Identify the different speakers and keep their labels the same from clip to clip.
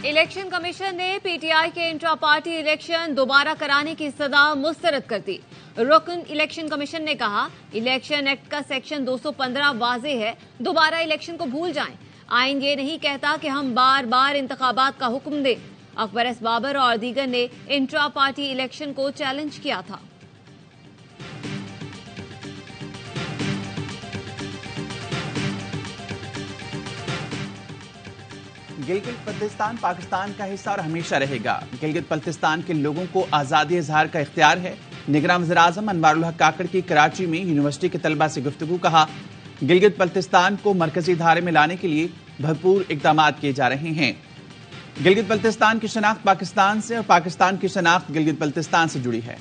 Speaker 1: Election commission ने PTI के intra party election दोबारा कराने की सदा मुस्तरद कर दी। रुकन इलेक्शन कमीशन ने कहा, इलेक्शन एक्ट का सेक्शन 215 वाज़ेह है, दोबारा इलेक्शन को भूल जाएं। आइन ये नहीं कहता कि हम बार बार इंतखाबात का हुक्म दें। अकबर एस बाबर और दीगर ने इंट्रा पार्टी इलेक्शन को चैलेंज किया था।
Speaker 2: गिलगित बल्तिस्तान पाकिस्तान का हिस्सा और हमेशा रहेगा। गिलगित बल्तिस्तान के लोगों को आज़ादी इजहार का इख्तियार है। निगरान वज़ीर-ए-आज़म अनवारुल हक काकड़ की कराची में यूनिवर्सिटी के तलबा से गुफ्तगू। कहा, गिलगित बल्तिस्तान को मरकजी धारे में लाने के लिए भरपूर इक़दाम किए जा रहे हैं। गिलगित बल्तिस्तान की शनाख्त पाकिस्तान से और पाकिस्तान की शनाख्त गिलगित बल्तिस्तान से जुड़ी है।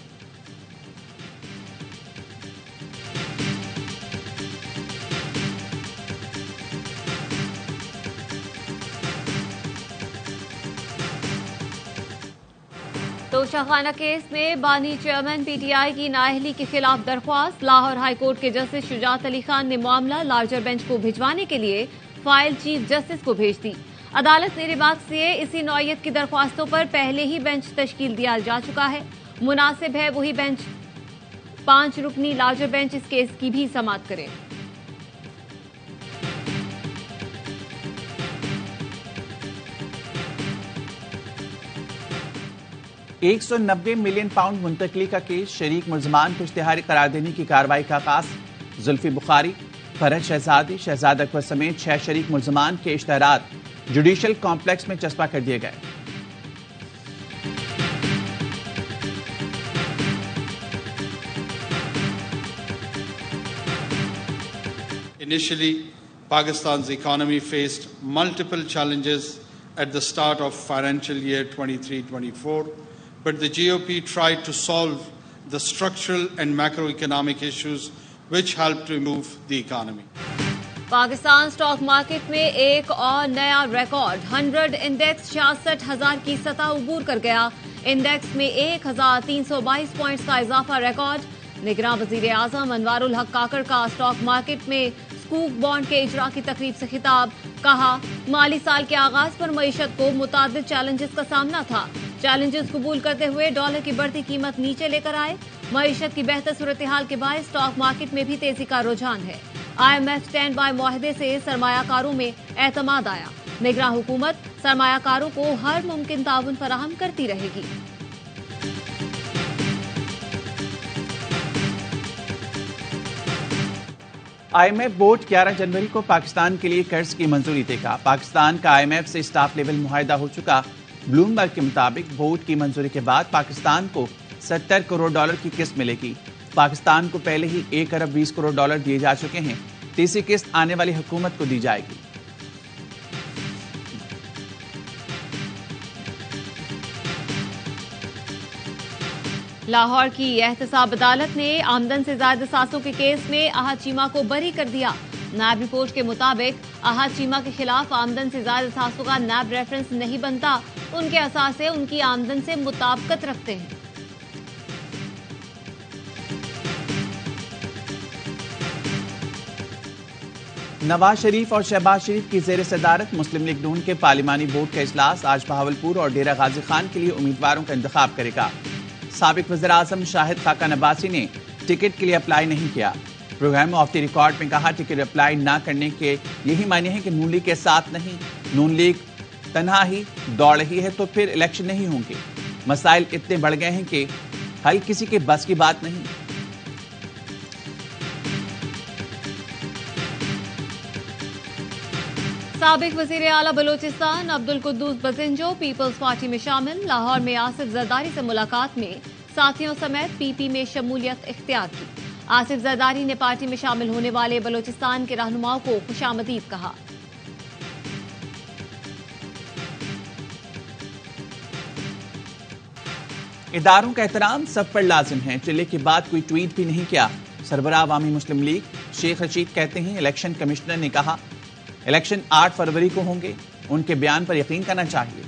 Speaker 1: तोशाखाना केस में बानी चेयरमैन पीटीआई की नाअहली के खिलाफ दरख्वास्त। लाहौर हाई कोर्ट के जस्टिस शुजात अली खान ने मामला लार्जर बेंच को भिजवाने के लिए फाइल चीफ जस्टिस को भेज दी। अदालत ने बात से इसी नौयत की दरख्वास्तों पर पहले ही बेंच तश्कील दिया जा चुका है। मुनासिब है वही बेंच 5 रुकनी लार्जर बेंच इस केस की भी समाअत करे।
Speaker 2: £190 मिलियन मुंतकली का केस। शरीक मुल्ज़मान को इश्तिहारी करार देने की कार्रवाई का आगाज। जुल्फी बुखारी, फरहद शहजादी, शहजाद अकबर समेत 6 शरीक मुल्ज़मान के इश्तिहारात जुडिशल कॉम्प्लेक्स में चस्पा कर दिए गए।
Speaker 3: Initially, Pakistan's economy faced multiple challenges at the start of financial year 23-24, but the GOP tried to solve the structural and macroeconomic issues which helped to improve the economy.
Speaker 1: Pakistan stock market में एक और नया record. 100 index 66,000 की सतह उबूर कर गया। Index में 1,322 points का इजाफा रिकॉर्ड। निगरान वज़ीर-ए-आज़म अनवारुल हक काकड़ का स्टॉक मार्केट में स्कूक बॉन्ड के इजरा की तकरीब से खिताब। कहा, माली साल के आगाज पर मईशत को मुतादिद चैलेंजेस का सामना था। चैलेंजेस कबूल करते हुए डॉलर की बढ़ती कीमत नीचे लेकर आए। मईशत की बेहतर सूरत हाल के बाद स्टॉक मार्केट में भी तेजी का रुझान है। IMF स्टैंड बाय मुआहदे से सरमायाकारों में एतमाद आया। निगरान हुकूमत सरमायाकारों को हर मुमकिन ताउन फराहम करती रहेगी।
Speaker 2: IMF बोर्ड 11 जनवरी को पाकिस्तान के लिए कर्ज की मंजूरी देगा। पाकिस्तान का IMF से स्टाफ लेवल मुआहिदा हो चुका। ब्लूमबर्ग के मुताबिक बोर्ड की मंजूरी के बाद पाकिस्तान को $70 करोड़ की किस्त मिलेगी। पाकिस्तान को पहले ही $1 अरब 20 करोड़ दिए जा चुके हैं। तीसरी किस्त आने वाली हुकूमत को दी जाएगी।
Speaker 1: लाहौर की एहतसाब अदालत ने आमदन से ज्यादा सासों के केस में अहद चीमा को बरी कर दिया। नैब रिपोर्ट के मुताबिक अहद चीमा के खिलाफ आमदन से ज्यादा सासों का नैब रेफरेंस नहीं बनता। उनके असासे उनकी आमदन से मुताबिकत रखते हैं।
Speaker 2: नवाज शरीफ और शहबाज शरीफ की जेर सदारत मुस्लिम लीग नून के पार्लिमानी बोर्ड का इजलास आज बहावलपुर और डेरा गाजी खान के लिए उम्मीदवारों का इंतखाब करेगा। साबिक वज़ीर-ए-आज़म शाहिद खाकन अब्बासी ने टिकट के लिए अप्लाई नहीं किया। प्रोग्राम ऑफ द रिकॉर्ड में कहा, टिकट अप्लाई न करने के यही मायने हैं कि नून लीग के साथ नहीं, नून लीग तन्हा ही दौड़ रही है तो फिर इलेक्शन नहीं होंगे। मसाइल इतने बढ़ गए हैं कि हल किसी के बस की बात नहीं।
Speaker 1: साबिक वज़ीर आला बलोचिस्तान अब्दुल कुद्दूस बजिंजो पीपल्स पार्टी में शामिल। लाहौर में आसिफ जरदारी से मुलाकात में साथियों समेत पीपी में शमूलियत इख्तियार की। आसिफ जरदारी ने पार्टी में शामिल होने वाले बलोचिस्तान के रहनुमाओं को खुशामदीद कहा।
Speaker 2: इदारों का एहतराम सब पर लाजिम है। चिल्ले के बाद कोई ट्वीट भी नहीं किया। सरबराह अवामी मुस्लिम लीग शेख रशीद कहते हैं, इलेक्शन कमिश्नर ने कहा इलेक्शन 8 फरवरी को होंगे। उनके बयान पर यकीन करना चाहिए।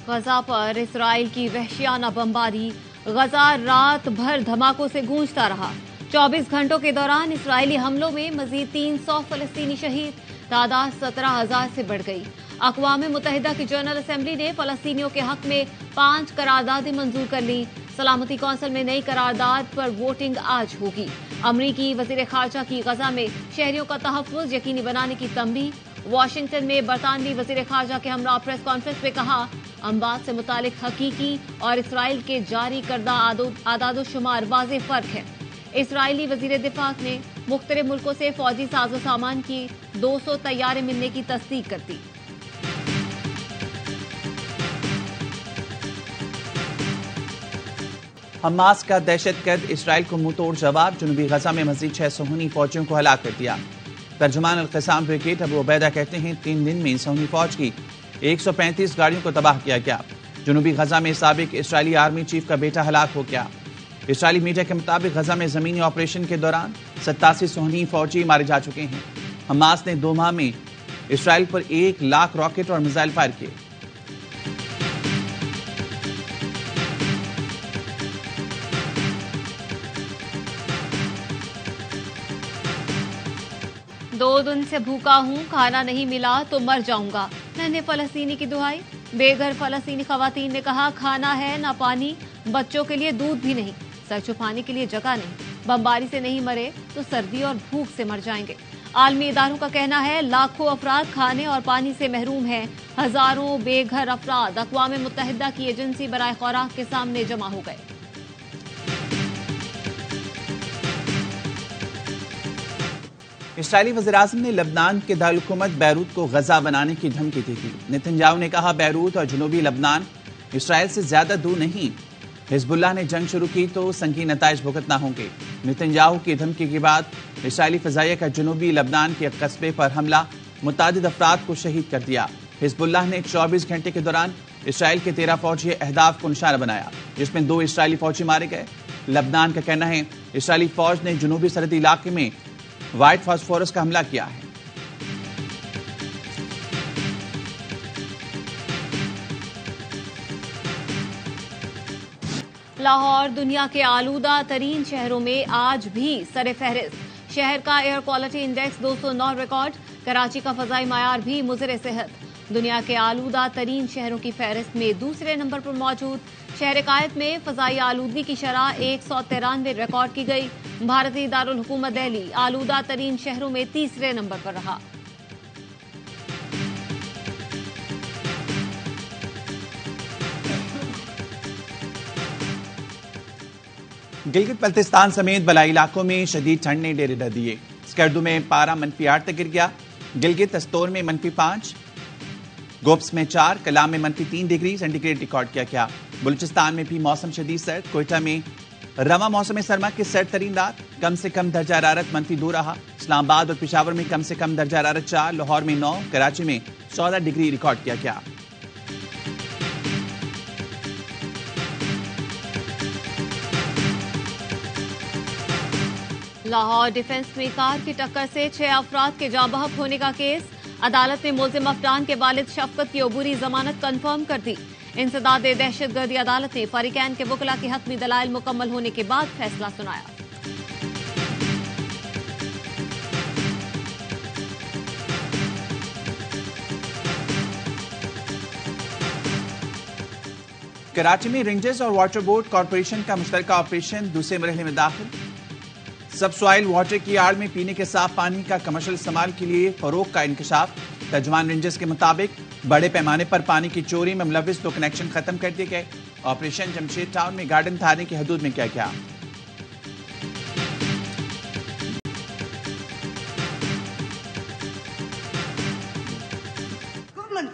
Speaker 1: गजा पर इसराइल की वहशियाना बमबारी। गजा रात भर धमाकों से गूंजता रहा। 24 घंटों के दौरान इसराइली हमलों में मजीद 300 फलस्तीनी शहीद, तादाद 17,000 से बढ़ गई। अक़वाम मुत्तहिदा की जनरल असेंबली ने फलस्तीनियों के हक में 5 करारदादें मंजूर कर ली। सलामती कौंसिल में नई करारदाद पर वोटिंग आज होगी। अमरीकी वजीर खारजा की गजा में शहरियों का तहफ़्फ़ुज़ यकीनी बनाने की तंबीह। वाशिंगटन में बरतानवी वजीर खारजा के हमरा प्रेस कॉन्फ्रेंस में कहा, अम्बात से मुतालिक हकीकी और इसराइल के जारी करदा आदादोशुमार वाज़ेह फ़र्क है। इसराइली वजीर दिफा ने मुख्तलिफ मुल्कों से फौजी साजो सामान की 200 तैयारे मिलने की तस्दीक कर दी।
Speaker 2: हमास का दहशतगर्द इसराइल को मुंहतोड़ जवाब, जनूबी गजा में मजीद 6 सूनी फौजियों को हलाक कर दिया। तर्जुमान अल-क़साम ब्रिगेड अबू उबैदा कहते हैं 3 दिन में सूनी फौज की 135 गाड़ियों को तबाह किया गया। जनूबी गजा में साबिक इसराइली आर्मी चीफ का बेटा हलाक हो गया। इसराइली मीडिया के मुताबिक गजा में जमीनी ऑपरेशन के दौरान 87 सूनी फौजी मारे जा चुके हैं। हमास ने 2 माह में इसराइल पर 1 लाख रॉकेट और मिसाइल फायर किए।
Speaker 1: दो दिन से भूखा हूँ, खाना नहीं मिला तो मर जाऊंगा, नन्हे फलस्तीनी की दुहाई। बेघर फलस्तीनी खवातीन ने कहा, खाना है ना पानी, बच्चों के लिए दूध भी नहीं, सर छुपाने के लिए जगह नहीं। बमबारी से नहीं मरे तो सर्दी और भूख से मर जाएंगे। आलमी इदारों का कहना है लाखों अफराद खाने और पानी से महरूम हैं। हजारों बेघर अफराद अक़वाम मुत्तहिदा की एजेंसी बराए खुराक के सामने जमा हो गए।
Speaker 2: इसराइली वज़ीर-ए-आज़म ने लबनान के दारुल-हुकूमत बैरूत को गजा बनाने की धमकी दी थी। नेतन्याहू ने कहा, बैरूत और जनूबी लबनान इसराइल से ज्यादा दूर नहीं। हिजबुल्लाह ने जंग शुरू की तो संगीन नताइज भुगतना होंगे। नेतन्याहू की धमकी के बाद इसराइली फ़ज़ाइया का जनूबी लबनान के कस्बे पर हमला, मुतादिद अफराद को शहीद कर दिया। हिजबुल्लाह ने 24 घंटे के दौरान इसराइल के 13 फौजी अहदाफ को निशाना बनाया, जिसमें 2 इसराइली फौजी मारे गए। लबनान का कहना है इसराइली फौज ने जनूबी सरहदी इलाके में व्हाइट फास्फोरस का हमला किया है।
Speaker 1: लाहौर दुनिया के आलूदा तरीन शहरों में आज भी सरे फहरिस्त। शहर का air quality index 209 record. Karachi का फजाई मायार भी मुज़र सेहत। दुनिया के आलूदा तरीन शहरों की फहरिस्त में दूसरे नंबर पर मौजूद। शहर कायद में फजाई आलूदगी की शरह 193 रिकॉर्ड की गई। भारतीय दारुल हुकूमत दिल्ली आलूदा तरीन शहरों में तीसरे नंबर पर रहा।
Speaker 2: गिलगित बल्तिस्तान समेत बलाई इलाकों में शदीद ठंड ने डेरे डर दिए। स्कर्दू में पारा -8 तक गिर गया। गिलगित अस्तोर में -5, गोप्स में 4, कलाम में -3 डिग्री सेंटीग्रेड रिकॉर्ड किया गया। बलूचिस्तान में भी मौसम शदीद सर्द। कोयटा में रवा मौसम सरमा की सर्द तरीन रात, कम से कम दर्जा हरारत -2 रहा। इस्लामाबाद और पेशावर में कम से कम दर्जा हरारत 4, लाहौर में 9, कराची में 14 डिग्री रिकॉर्ड किया गया।
Speaker 1: लाहौर डिफेंस में कार की टक्कर से 6 अफराद के जाँ बहक होने का केस। अदालत ने मुल्जिम अफरान के वालिद शफकत की अबूरी जमानत कंफर्म कर दी। इंसदाद दहशतगर्दी अदालत ने फरीकैन के वकला के हतमी दलाइल मुकम्मल होने के बाद फैसला सुनाया।
Speaker 2: कराची में रेंजर्स और वाटर बोर्ड कॉरपोरेशन का मुश्तरका ऑपरेशन दूसरे मरहले में दाखिल। सब सॉइल वाटर की आड़ में पीने के साफ पानी का कमर्शियल इस्तेमाल के लिए फरोग का इंकशाफ। तर्जुमान रेंजर्स के मुताबिक बड़े पैमाने पर पानी की चोरी में मुलविस 2 कनेक्शन खत्म कर दिए गए। ऑपरेशन जमशेद टाउन में गार्डन थाने की हदूद में किया गया।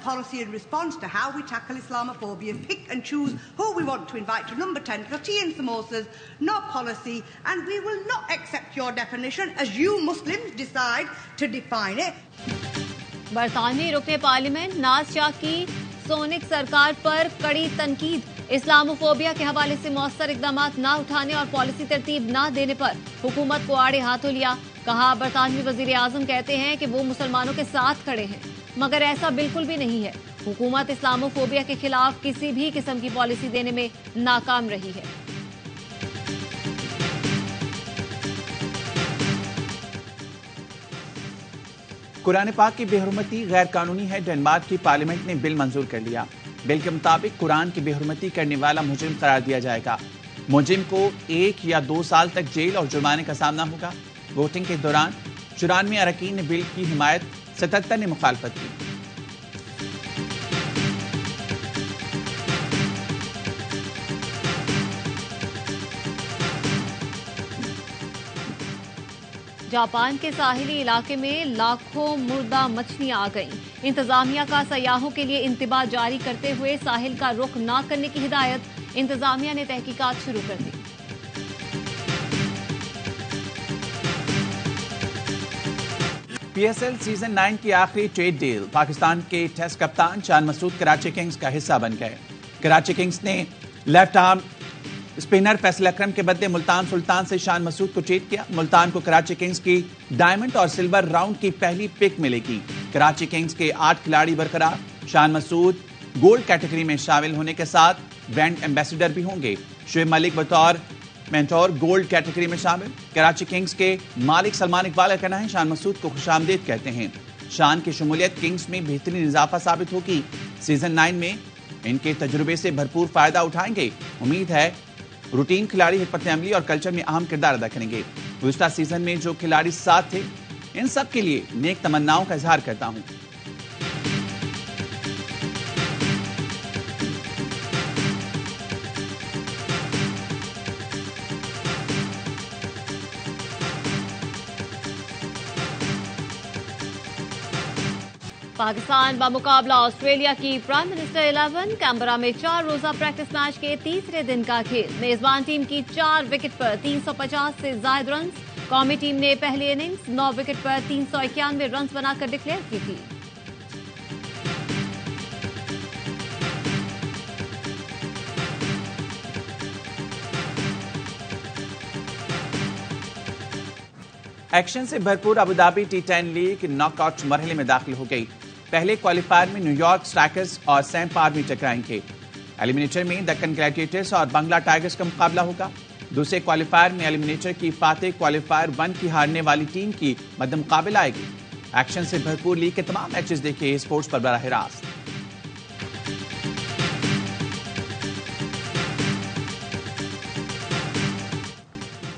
Speaker 4: Policy in response to how we tackle Islamophobia, pick and choose who we want to invite to number 10 for tea and samosas, no policy, and we will not accept your definition as you Muslims decide to define it.
Speaker 1: बरतानवी रुकने parliament नाज शाह की sonic सरकार पर कड़ी तनकीद। Islamophobia के हवाले से मौसर इकदाम न उठाने और पॉलिसी तरतीब न देने पर हुकूमत को आड़े हाथों लिया। कहा, बरतानवी वजीर आजम कहते हैं कि वो मुसलमानों के साथ खड़े हैं, मगर ऐसा बिल्कुल भी नहीं है। हुकूमत इस्लामोफोबिया के खिलाफ किसी भी किस्म की पॉलिसी देने में नाकाम रही है।
Speaker 2: कुरान पाक की बेहुरमती गैर कानूनी है। डेनमार्क की पार्लियामेंट ने बिल मंजूर कर लिया। बिल के मुताबिक कुरान की बेहुरमती करने वाला मुजरिम करार दिया जाएगा। मुजरिम को 1 या 2 साल तक जेल और जुर्माने का सामना होगा। वोटिंग के दौरान 94 अरकान ने बिल की हिमायत, 77 ने मुखालफत की।
Speaker 1: जापान के साहिली इलाके में लाखों मुर्दा मछलियां आ गईं। इंतजामिया का सयाहों के लिए इंतबाह जारी करते हुए साहिल का रुख न करने की हिदायत। इंतजामिया ने तहकीकात शुरू कर दी।
Speaker 2: PSL सीजन 9 की आखिरी ट्रेड डील। पाकिस्तान के टेस्ट कप्तान शान मसूद कराची किंग्स का हिस्सा बन गए। कराची किंग्स ने लेफ्ट आर्म स्पिनर फैसल अकरम के बदले मुल्तान सुल्तान से शान मसूद को ट्रेड किया। मुल्तान को कराची किंग्स की डायमंड और सिल्वर राउंड की पहली पिक मिलेगी। कराची किंग्स के 8 खिलाड़ी बरकरार। शान मसूद गोल्ड कैटेगरी में शामिल होने के साथ ब्रांड एम्बेसडर भी होंगे। शुएब मलिक बतौर मेंटोर गोल्ड कैटेगरी में शामिल। कराची किंग्स के मालिक सलमान इकबाल का कहना है शान मसूद को खुशामदीद कहते हैं। शान की शमूलियत किंग्स में बेहतरीन इजाफा साबित होगी। सीजन 9 में इनके तजुर्बे से भरपूर फायदा उठाएंगे। उम्मीद है रूटीन खिलाड़ी हिकमत अमली और कल्चर में अहम किरदार अदा करेंगे। गुज़िश्ता सीजन में जो खिलाड़ी साथ थे, इन सब के लिए नेक तमन्नाओं का इजहार करता हूं।
Speaker 1: पाकिस्तान बामुकाबला ऑस्ट्रेलिया की प्राइम मिनिस्टर 11 कैनबरा में 4 रोजा प्रैक्टिस मैच के तीसरे दिन का खेल। मेजबान टीम की 4 विकेट पर 350 से ज्यादा रन। कौमी टीम ने पहली इनिंग्स 9 विकेट पर 391 रन बनाकर डिक्लेयर की थी।
Speaker 2: एक्शन से भरपूर अबुधाबी T10 लीग नॉकआउट मरहले में दाखिल हो गई। पहले क्वालिफायर में न्यूयॉर्क स्ट्राइकर्स और सैंप आर्मी टकराएंगे। एलिमिनेटर में दक्कन ग्लैडिएटर्स और बंगला टाइगर्स का मुकाबला होगा। दूसरे क्वालिफायर में एलिमिनेटर की फातेह क्वालिफायर 1 की हारने वाली टीम की मद्देमुकाबिल आएगी। एक्शन से भरपूर लीग के तमाम मैचेस देखिए स्पोर्ट्स पर बराह रास्त।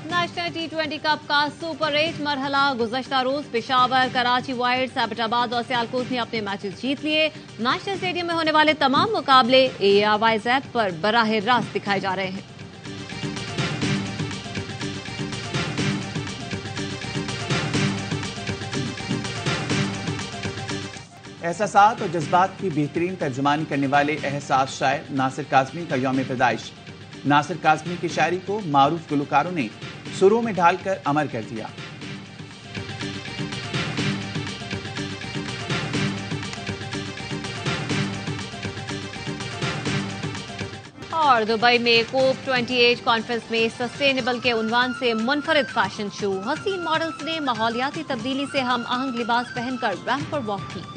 Speaker 1: नेशनल T20 कप का सुपर 8 मरहला गुज़श्ता रोज पेशावर, कराची वाइल्ड्स, एबटाबाद और सियालकोट ने अपने मैचेस जीत लिए। नेशनल स्टेडियम में होने वाले तमाम मुकाबले ARYZ ऐप पर बराह रास्त दिखाए जा रहे हैं।
Speaker 2: एहसासात और जज्बात की बेहतरीन तर्जुमानी करने वाले एहसास शायर नासिर काज़मी का यौम पैदाइश। नासिर काज़मी की शायरी को मारूफ गुलकारों ने सुरों में ढालकर अमर कर दिया।
Speaker 1: और दुबई में कोप 28 कॉन्फ्रेंस में सस्टेनेबल के उन्वान से मुनफरिद फैशन शो। हसीन मॉडल्स ने माहौलियाती तब्दीली से हम आहंग लिबास पहनकर रैंप पर वॉक की।